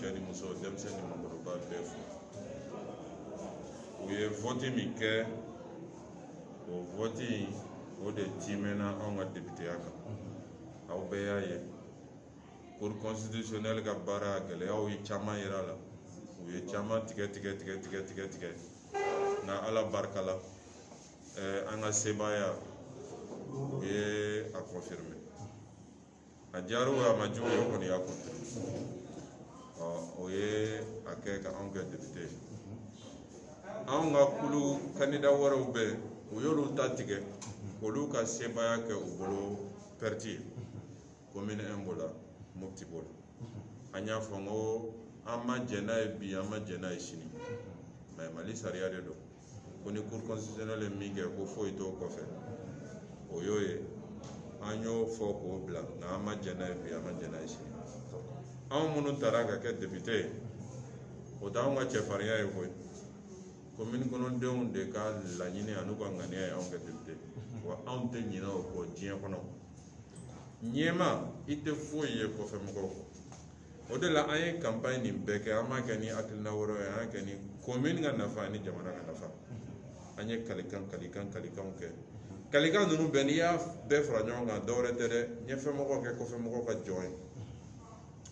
cɛ ni muso denmisɛnnin ni maakɔrɔba bɛɛ fo u ye vote min kɛ o vote in o de timɛna anw ka députéya kan aw bɛɛ y'a ye cour constitutionnelle ka baara gɛlɛyaw ye caman yira a la u ye caman tigɛ nka ala barika la an ka sebaaya u ye a confirmer a diyara o ye a ma diya o ye o kɔni y'a confirmer o ye a kɛ ka anw kɛ député anw ka kulu candidat wɛrɛw bɛ u y'olu ta tigɛ olu ka sebaaya kɛ u bolo perte ye commune 1 b'o la Mopti b'o la an y'a fɔ n ko an ma jɛ n'a ye bi an ma jɛ n'a ye sini mais Mali sariya de don ko ni cour constitutionnelle ye min kɛ ko foyi t'o kɔfɛ o y'o ye an y'o fɔ k'o bila nka an ma jɛ n'a ye bi an ma jɛ n'a ye sini anw minnu taara ka kɛ député ye o t'anw ka cɛfarinya ye koyi commune kɔnɔdenw de ka laɲini an'u ka ŋaniya ye anw kɛ député wa anw tɛ ɲinɛ o kɔ diɲɛ kɔnɔ ɲɛma i tɛ foyi ye kɔfɛ mɔgɔw kɔ o de la an ye campagne nin bɛɛ kɛ an m'a kɛ ni hakilina wɛrɛw ye an y'a kɛ ni commune ka nafa ani jamana ka nafa an ye kalikan kɛ kalikan ninnu bɛɛ n'i y'a bɛɛ fara ɲɔgɔn kan dɔwɛrɛ tɛ dɛ ɲɛfɛmɔgɔw kɛ kɔfɛmɔgɔw ka jɔn ye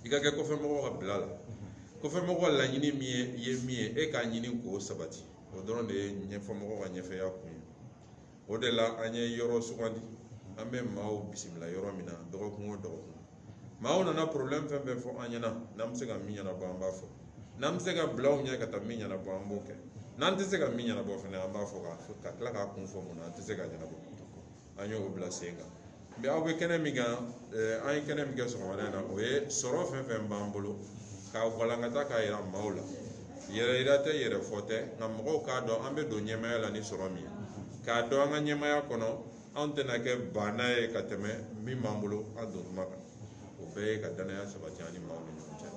i ka kɛ kɔfɛmɔgɔw ka bila la kɔfɛmɔgɔw laɲini min ye min ye e k'a ɲini k'o sabati o dɔrɔn de ye ɲɛfɛmɔgɔw ka ɲɛfɛya kun ye o de la an ye yɔrɔ sugandi an bɛ maaw bisimila yɔrɔ min na dɔgɔkun o dɔgɔkun maaw nana problème fɛn fɛn fɔ an ɲɛna n'an bɛ se ka min ɲɛnabɔ an b'a fɔ n'an bɛ se ka bila aw ɲɛ ka taa min ɲɛnabɔ an b'o kɛ n'an tɛ se ka min ɲɛnabɔ fɛnɛ an b'a fɔ ka tila k'a kun fɔ mun na an tɛ se ka ɲɛnabɔ an y'o bila sen kan mɛ aw bɛ kɛnɛ min kan an ye kɛnɛ min kɛ sɔgɔmada in na o ye sɔrɔ fɛn fɛn b'an bolo k'a walankata k'a yira maaw la yɛrɛ yira tɛ yɛrɛ fɔ tɛ nka mɔgɔw k'a dɔn an bɛ don ɲɛmaya la ni sɔrɔ min ye k'a dɔn an ka ɲɛmaya kɔnɔ anw tɛna kɛ banna ye ka tɛmɛ min b'an bolo an don tuma kan o bɛɛ ye ka danaya sabati ani maaw ni ɲɔgɔn cɛ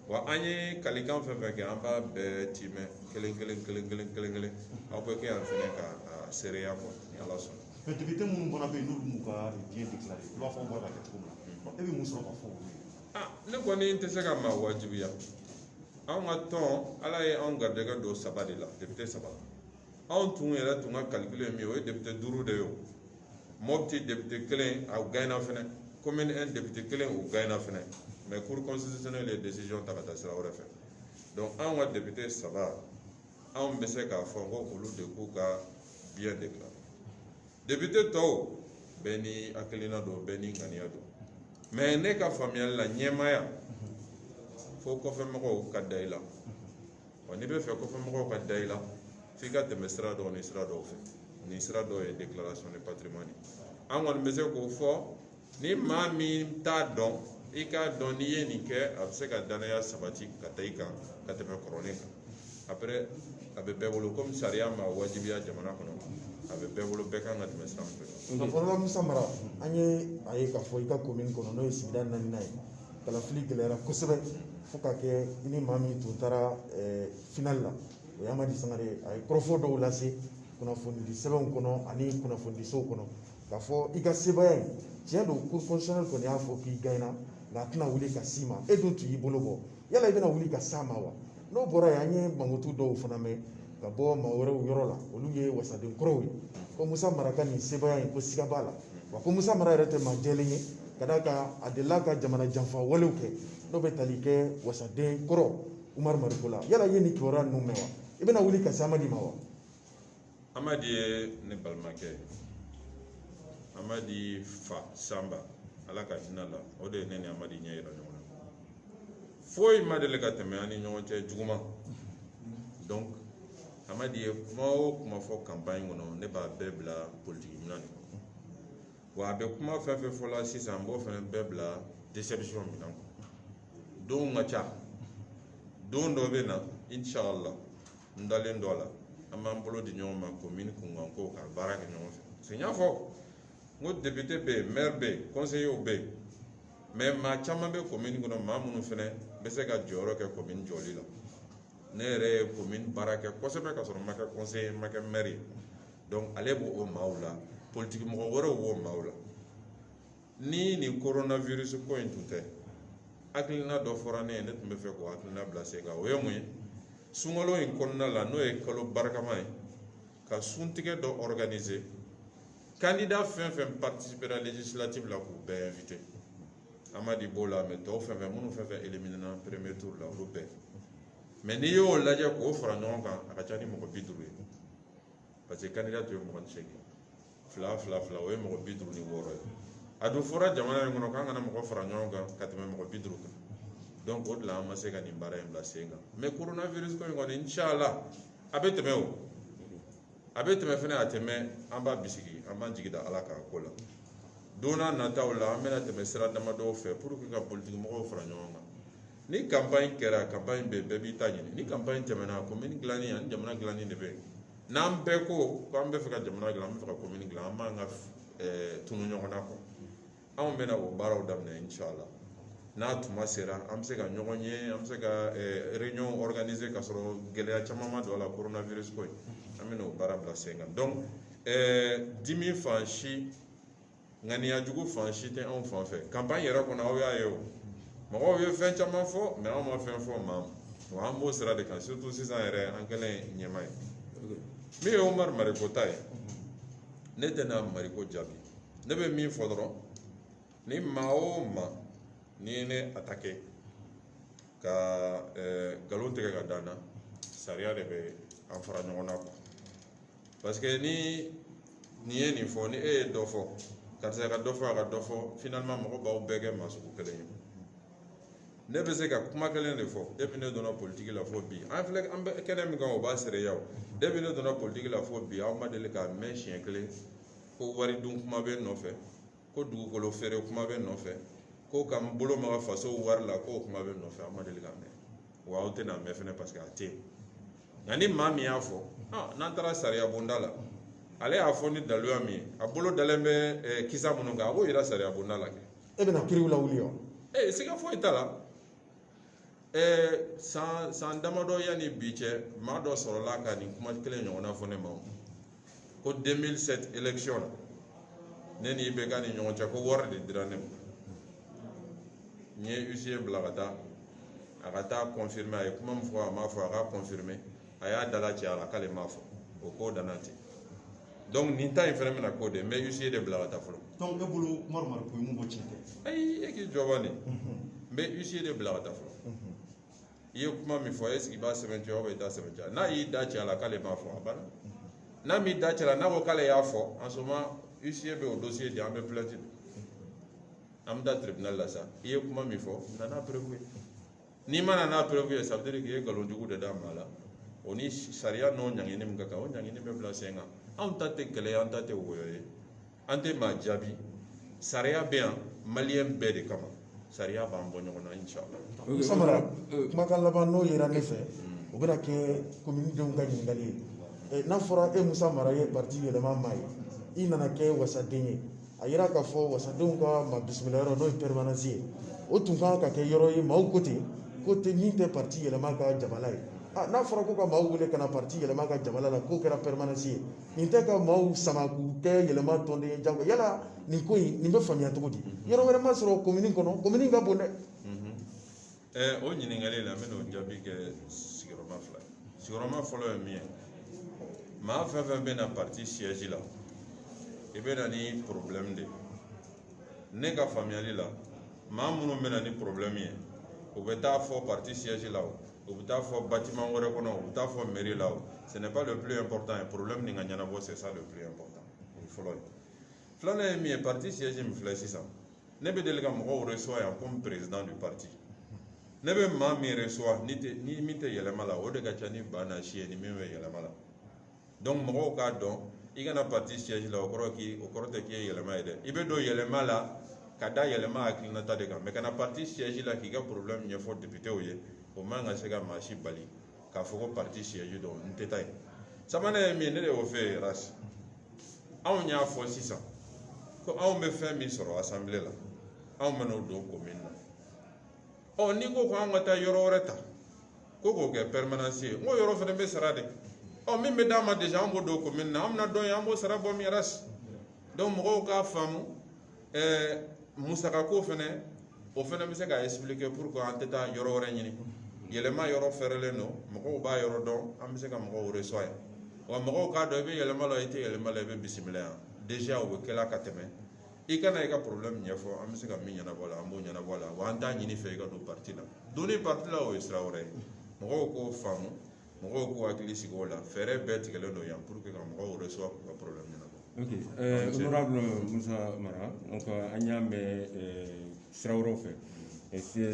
wa an ye kalikan fɛn fɛn kɛ an b'a bɛɛ timɛ kelen aw bɛ kɛ yan fɛnɛ ka seereya kɔ ni ala sɔnna. mais député minnu fana bɛ yen n'olu m'u ka diɲɛ déclaré i b'a fɔ bɔra ka kɛ cogo min na e bɛ mun sɔrɔ ka fɔ olu ye. ne kɔni tɛ se ka maa wajibiya anw ka tɔn ala ye anw garijɛgɛ don saba de la député saba anw tun yɛrɛ tun ka calcul ye min ye o ye député 5 de ye o Mopti député 1 a gagné fɛnɛ commune 1 député 1 o gagné fɛnɛ mais cour constitutionnelle ye décision ta ka taa sira wɛrɛ fɛ donc anw ka député saba anw bɛ se k'a fɔ ko olu de k'u ka bien déclaré député tɔw bɛɛ ni hakilina don bɛɛ ni ŋaniya don mais ne ka faamuyali la ɲɛmaya fo kɔfɛmɔgɔw ka da i la wa n'i bɛ fɛ kɔfɛmɔgɔw ka da i la f'i ka tɛmɛ sira dɔw ni sira dɔw fɛ ni sira dɔw ye déclaration de patrimoine an kɔni bɛ se k'o fɔ ni maa min t'a dɔn i k'a dɔn n'i ye nin kɛ a bɛ se ka danaya sabati ka taa i kan ka tɛmɛ kɔrɔlen kan après a bɛ bɛɛ bolo komi sariya ma wajibiya jamana kɔnɔ a bɛ bɛɛ bolo bɛɛ kan ka tɛmɛ sira min fɛ. nka fɔlɔla Musa Mara an ye a ye k'a fɔ i ka commune kɔnɔ n'o ye sigida 4nan ye kalafili gɛlɛyara kosɛbɛ fo ka kɛ i ni maa min tun taara final la o ye Amadi Sangare a ye kɔrɔfɔ dɔw lase kunnafonidi sɛbɛnw kɔnɔ ani kunnafonidisow kɔnɔ k'a fɔ i ka sebaaya in tiɲɛ don cour constitutionnelle kɔni y'a fɔ k'i gagné nka a tɛna wuli ka s'i ma e dun tun y'i bolo bɔ yala i bɛna wuli ka s'a ma wa n'o bɔra yen an ye mankutu dɔw fana mɛn ka bɔ maa wɛrɛw yɔrɔ la olu ye wasaden kɔrɔw ye ko Musa Mara ka nin sebaaya in ko siga b'a la wa ko Musa Mara yɛrɛ tɛ maa jɛlen ye ka d'a kan a delila ka jamana janfa walew kɛ n'o bɛ tali kɛ wasaden kɔrɔ Umaru Mariko la yala i ye nin kibaruya ninnu mɛn wa i bɛna wuli ka se Amadi ma wa. Amadi ye ne balimakɛ Amadi fa Samba ala ka hinɛ la o de ye ne ni Amadi ɲɛ yira ɲɔgɔn na foyi ma deli ka tɛmɛ an ni ɲɔgɔn cɛ juguman donc Amadi ye kuma o kuma fɔ campagne kɔnɔ ne b'a bɛɛ bila politique minɛn de kɔnɔ wa a bɛ kuma fɛn fɛn fɔ la sisan n b'o fana bɛɛ bila déception minɛn kɔnɔ don ka ca don dɔ bɛ na inshallah n dalen dɔ la an b'an bolo di ɲɔgɔn ma commune kunkan ko ka baara kɛ ɲɔgɔn fɛ parce que n y'a fɔ n ko député bɛ yen maire bɛ yen conseiller bɛ yen mais maa caman bɛ commune kɔnɔ maa minnu fana bɛ se ka jɔyɔrɔ kɛ commune jɔli la ne yɛrɛ ye commune baara kɛ kosɛbɛ ka sɔrɔ n ma kɛ conseiller n ma kɛ maire ye donc ale b'o maaw la politique mɔgɔ wɛrɛw b'o maaw la ni nin coronavirus ko in tun tɛ hakilina dɔ fɔra ne ye ne tun bɛ fɛ k'o hakilina bila sen kan o ye mun ye sunkalo in kɔnɔna la n'o ye kalo barikama ye ka suntigɛ dɔ organiser candidat fɛn fɛn participera législative la k'u bɛɛ invité Amadi b'o la mais tɔw fɛn fɛn minnu fɛn fɛn éliminera premier tour la olu bɛɛ mais n'i y'o lajɛ k'o fara ɲɔgɔn kan a ka ca ni mɔgɔ 50 ye parce que candidat tun ye mɔgɔ 8 fila o ye mɔgɔ 56 ye a dun fɔra jamana in kɔnɔ k'an kana mɔgɔ fara ɲɔgɔn kan ka tɛmɛ mɔgɔ 50 kan donc o de la an ma se ka nin baara in bila sen kan mais coronavirus ko in kɔni inchallah a bɛ tɛmɛ o a bɛ tɛmɛ fɛnɛ a tɛmɛ an b'a bisigi an b'an jigi da ala kan ko la don n'a nataw la an bɛna tɛmɛ sira damadɔw fɛ pour que ka politique mɔgɔw fara ɲɔgɔn kan ni campagne kɛra campagne bɛɛ b'i ta ɲini ni campagne tɛmɛna commune dilanni ani jamana dilanni de bɛ n'an bɛɛ ko k'an bɛ fɛ ka jamana dilan an bɛ fɛ ka commune dilan an b'an ka tunu ɲɔgɔn na kɔ anw bɛna o baaraw daminɛ inchallah n'a tuma sera an bɛ se ka ɲɔgɔn ye an bɛ se ka réunion organiser ka sɔrɔ gɛlɛya caman ma don a la coronavirus ko in an bɛna o baara bila sen kan donc dimi fan si ŋaniya jugu fan si tɛ anw fan fɛ campagne yɛrɛ kɔnɔ aw y'a ye o mɔgɔw ye fɛn caman fɔ mais anw ma fɛn fɔ maa wa an b'o sira de kan surtout sisan yɛrɛ an kɛlen ɲɛma ye min ye Umaru Mariko ta ye ne tɛna Mariko jaabi ne bɛ min fɔ dɔrɔn ni maa o maa n'i ye ne attaqué ka nkalon tigɛ ka d'an na sariya de bɛ an fara ɲɔgɔn na quoi parce que ni nin ye nin fɔ ni e ye dɔ fɔ karisa ka dɔ fɔ a ka dɔ fɔ finalement mɔgɔ b'aw bɛɛ kɛ maa sugu kelen ye ne bɛ se ka kuma kelen de fɔ depuis ne donna politique la fo bi an filɛ an bɛ kɛnɛ min kan o b'a seereya o depuis ne donna politique la fo bi aw ma deli ka mɛn siɲɛ kelen ko wari dun kuma bɛ nɔfɛ ko dugukolo feere kuma bɛ nɔfɛ ko ka n bolo maga faso wari la k'o kuma bɛ nɔfɛ aw ma deli ka mɛn wa aw tɛna mɛn fɛnɛ parce que a tɛ yen nka ni maa min y'a fɔ n'an taara sariya bonda la ale y'a fɔ ni daluya min ye a bolo dalen bɛ kisa minnu kan a b'o yira sariya bonda la kɛ e bɛna kiriw lawuli wa siga foyi t'a la san damadɔ yanni bi cɛ maa dɔ sɔrɔla ka nin kuma kelen ɲɔgɔnna fɔ ne ma ko 2007 élection ne ni bɛ ka ni ɲɔgɔn cɛ ko wari de dira ne ma n ye huissier bila a ka taa confirmer a ye kuma min fɔ a m'a fɔ a ka confirmer a y'a dala cɛ a la k'ale m'a fɔ o k'o danna ten donc nin ta in fɛnɛ bɛna k'o de n bɛ huissier de bila ka taa fɔlɔ donc e bolo Umaru Mariko ye mun fɔ tiɲɛ tɛ ayi e k'i jɔ bani n bɛ huissier de bila ka taa fɔlɔ i ye kuma min fɔ est ce que i b'a sɛbɛntiya ou bien i t'a sɛbɛntiya n'a y'i da cɛ a la k'ale m'a fɔ a banna n'a m'i da cɛ la n'a ko k'ale y'a fɔ en ce moment huissier bɛ o dossier di an bɛ plainte an bɛ taa tribunal la sa i ye kuma min fɔ na n'a preuve ye n'i ma na n'a preuve ye ça veut dire que i ye nkalon jugu de da maa la o ni sariya n'o ɲangini min ka kan o ɲangini bɛ bila sen kan anw ta tɛ kɛlɛ ye an ta tɛ woyo ye an tɛ maa jaabi sariya bɛ yan maliyɛn bɛɛ de kama sariya b'an bɔ ɲɔgɔn na inchallah samara kumakan laban n'o yera ne fɛ o bɛna kɛ commune denw ka ɲininkali ye n'a fɔra e Musa Mara ye parti yɛlɛma maa ye i nana kɛ wasaden ye a yira k'a fɔ wasadenw ka ma bisimila yɔrɔ n'o ye permanence ye o tun kan ka kɛ yɔrɔ ye maaw ko ten min tɛ parti yɛlɛma ka jamana ye n'a fɔra ko ka maaw wele ka na parti yɛlɛma ka jamana la k'o kɛra permanence ye nin tɛ ka maaw sama k'u kɛ yɛlɛma tɔnden ye jago yala nin ko in nin bɛ faamuya cogo di yɔrɔ wɛrɛ ma sɔrɔ commune kɔnɔ commune ka bon dɛ o ɲininkali la n bɛna o jaabi kɛ sigiyɔrɔma fila ye sigiyɔrɔma fɔlɔ ye min ye maa fɛn fɛn bɛ na parti siège la i bɛ na ni problème de ne ka faamuyali la maa minnu bɛ na ni problème ye u bɛ taa fɔ parti siège la o u bɛ taa fɔ bâtiment wɛrɛ kɔnɔ u bɛ taa fɔ mairie la o ce n'est pas le plus important ye problème nin ka ɲɛnabɔ c'est ça le plus important o ye fɔlɔ ye filanan ye min ye parti siège min filɛ sisan ne bɛ deli ka mɔgɔw reçoit yan comme président du parti ne bɛ maa min reçoit ni min tɛ yɛlɛma la o de ka ca ni ba na si ye ni min bɛ yɛlɛma la donc mɔgɔw k'a dɔn i kana parti siège la o kɔrɔ tɛ k'i ye yɛlɛma ye dɛ i bɛ don yɛlɛma la ka da yɛlɛma hakilinata de kan mais kana parti siège la k'i ka problème ɲɛfɔ députéw ye o man ka se ka maa si bali k'a fɔ ko parti siège don n tɛ taa yen sabanan ye min ye ne de y'o fɛ yen rasi anw y'a fɔ sisan ko anw bɛ fɛn min sɔrɔ assemblée la anw bɛ n'o don commune na n'i ko ko an ka taa yɔrɔ wɛrɛ ta ko k'o kɛ permanence ye n ko yɔrɔ fana bɛ sara de min bɛ d'an ma déjà an b'o don commune na an bɛna dɔn ye an b'o sara bɔ min rasi donc mɔgɔw k'a faamu musakako fana o fana bɛ se ka expliquer pourquoi an tɛ taa yɔrɔ wɛrɛ ɲini yɛlɛma yɔrɔ fɛrɛlen don mɔgɔw b'a yɔrɔ dɔn an bɛ se ka mɔgɔw reçoit yan wa mɔgɔw k'a dɔn i bɛ yɛlɛma la i tɛ yɛlɛma la i bɛ bisimila yan déjà o bɛ kɛla ka tɛmɛ i kana i ka problème ɲɛfɔ an bɛ se ka min ɲɛnabɔ la an b'o ɲɛnabɔ la wa an t'a ɲini fɛ i ka don parti la donni parti la o ye sira wɛrɛ ye mɔgɔw k'o faamu mɔgɔw k'u hakili sigi o la fɛɛrɛ bɛɛ tigɛlen don yan pour que ka mɔgɔw reçoit k'u ka problème ɲɛnabɔ. Ok, honorable Musa Mara, donc an y'a mɛn sira wɛrɛw fɛ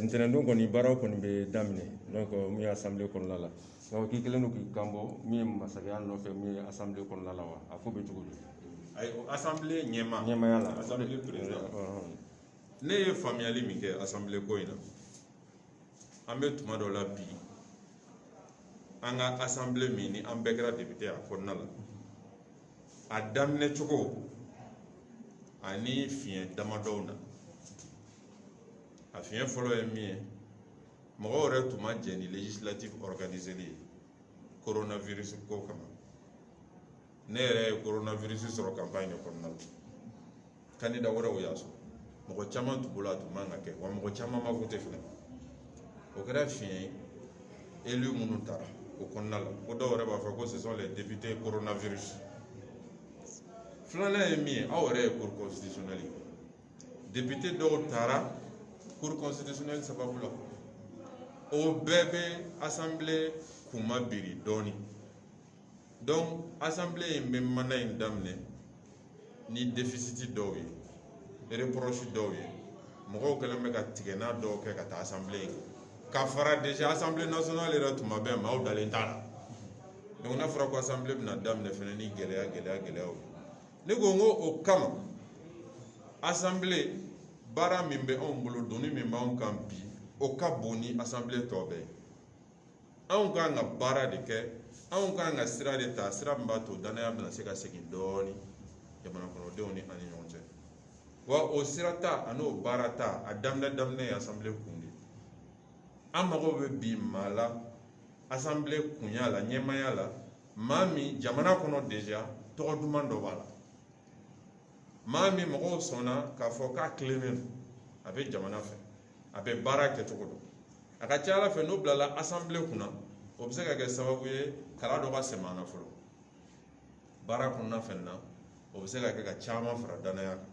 ntɛnɛndon kɔni baaraw kɔni bɛ daminɛ donc min ye assemblée kɔnɔna la donc k'i kɛlen don k'i kanbɔ min ye masakɛya nɔfɛ min ye assemblée kɔnɔna la wa a ko bɛ cogo di. ayi assemblée ɲɛmaaya la assemblée président ne ye faamuyali min kɛ assemblée ko in na an bɛ tuma dɔ la bi an ka assemblée min ni an bɛɛ kɛra député a kɔnɔna la a daminɛ cogo ani fiɲɛ damadɔw na a fiɲɛ fɔlɔ ye min ye mɔgɔw yɛrɛ tun ma jɛ ni législative organiseli ye coronavirus ko kama ne yɛrɛ ye coronavirus sɔrɔ campagne de kɔnɔna la candidat wɛrɛw y'a sɔrɔ mɔgɔ caman tun bolo a tun man ka kɛ wa mɔgɔ caman ma voté fana o kɛra fiɲɛ ye élu minnu taara o kɔnɔna la ko dɔw yɛrɛ b'a fɔ ko ce sont les députés coronavirus filanan ye min ye aw yɛrɛ ye cour constitutionnelle ye député dɔw taara cour constitutionnelle sababu la o bɛɛ bɛ assemblée kun ma biri dɔɔni donc assemblée in bɛ mana in daminɛ ni déficit dɔw ye reproche dɔw ye mɔgɔw kɛlen bɛ ka tigɛna dɔw kɛ ka taa assemblée in ka fara déjà assemblée nationale yɛrɛ tuma bɛɛ maaw dalen t'a la donc n'a fɔra ko assemblée bɛna daminɛ fɛnɛ ni gɛlɛyaw ne ko n ko o kama assemblée baara min bɛ anw bolo donni min b'anw kan bi o ka bon ni assemblée tɔ bɛɛ ye anw kan ka baara de kɛ anw kan ka sira de ta sira min b'a to danaya bɛna se ka segin dɔɔni jamana kɔnɔdenw ni an ni ɲɔgɔn cɛ wa o sira ta ani o baara ta a daminɛ ye assemblée kun de an mago bɛ bi maa la assemblée kunya la ɲɛmaaya la maa min jamana kɔnɔ déjà tɔgɔ duman dɔ b'a la maa min mɔgɔw sɔnna k'a fɔ k'a tilennen don a bɛ jamana fɛ a bɛ baara kɛcogo dɔn a ka ca ala fɛ n'o bilala assemblée kunna o bɛ se ka kɛ sababu ye kala dɔ ka sɛmɛ an na fɔlɔ baara kɔnɔna fɛnɛ na o bɛ se ka kɛ ka caman fara danaya kan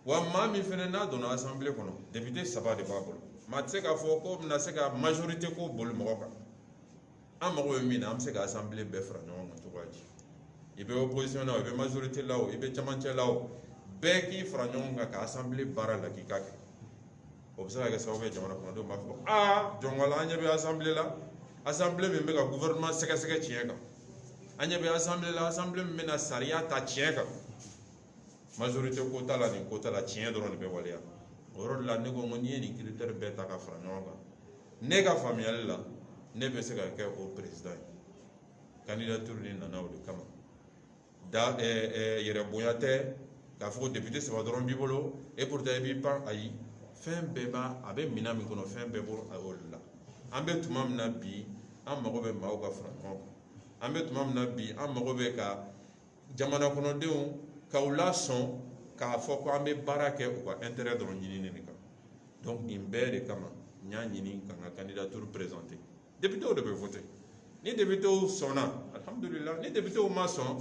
wa maa min fɛnɛ n'a donna assemblée kɔnɔ député 3 de b'a bolo maa tɛ se k'a fɔ ko bɛna se ka majorité ko boli mɔgɔ kan an mago bɛ min na an bɛ se ka assemblée bɛɛ fara ɲɔgɔn kan cogoya di i bɛ opposition la o i bɛ majorité la o i bɛ camancɛ la o bɛɛ k'i fara ɲɔgɔn kan ka assemblée baara la k'i ka kɛ o bɛ se ka kɛ sababu ye jamana kɔnɔdenw b'a fɔ jɔn wala an ɲɛ bɛ assemblée la assemblée min bɛ ka gouvernement sɛgɛsɛgɛ tiɲɛ kan an ɲɛ bɛ assemblée la assemblée min bɛna sariya ta tiɲɛ kan majorité ko t'a la nin ko t'a la tiɲɛ dɔrɔn de bɛ waleya o yɔrɔ de la ne ko n'i ye nin critère bɛɛ ta ka fara ɲɔgɔn kan ne ka faamuyali la ne bɛ se ka kɛ o président ye candidature ni nana o de kama yɛrɛ bonya tɛ k'a fɔ ko député 3 dɔrɔn b'i bolo et pourtant i b'i pan ayi fɛn bɛɛ a bɛ minan min kɔnɔ fɛn bɛɛ bɔ o de la an bɛ tuma min na bi an mago bɛ maaw ka fara ɲɔgɔn kan an bɛ tuma min na bi an mago bɛ ka jamana kɔnɔdenw k'aw lasɔn k'a fɔ ko an bɛ baara kɛ u ka intérêt dɔrɔn ɲinini de kan donc nin bɛɛ de kama n y'a ɲini ka n ka candidature présenter députéw de bɛ voter ni députéw sɔnna alhamdulillah ni députéw ma sɔn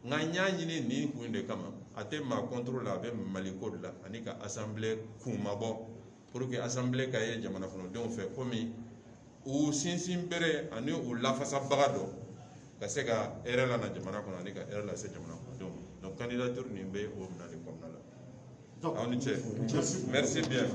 nka n y'a ɲini nin kun de kama a tɛ maa contrôle la a bɛ mali ko de la ani ka assemblée kun mabɔ pour que assemblée ka ye jamana kɔnɔdenw fɛ komi u sinsin bere ani u lafasabaga dɔ ka se ka hɛrɛ lana jamana kɔnɔ ani ka hɛrɛ lase jamana kɔnɔdenw ma donc candidature nin bɛ o minɛ de kɔnɔna la aw ni cɛ merci bien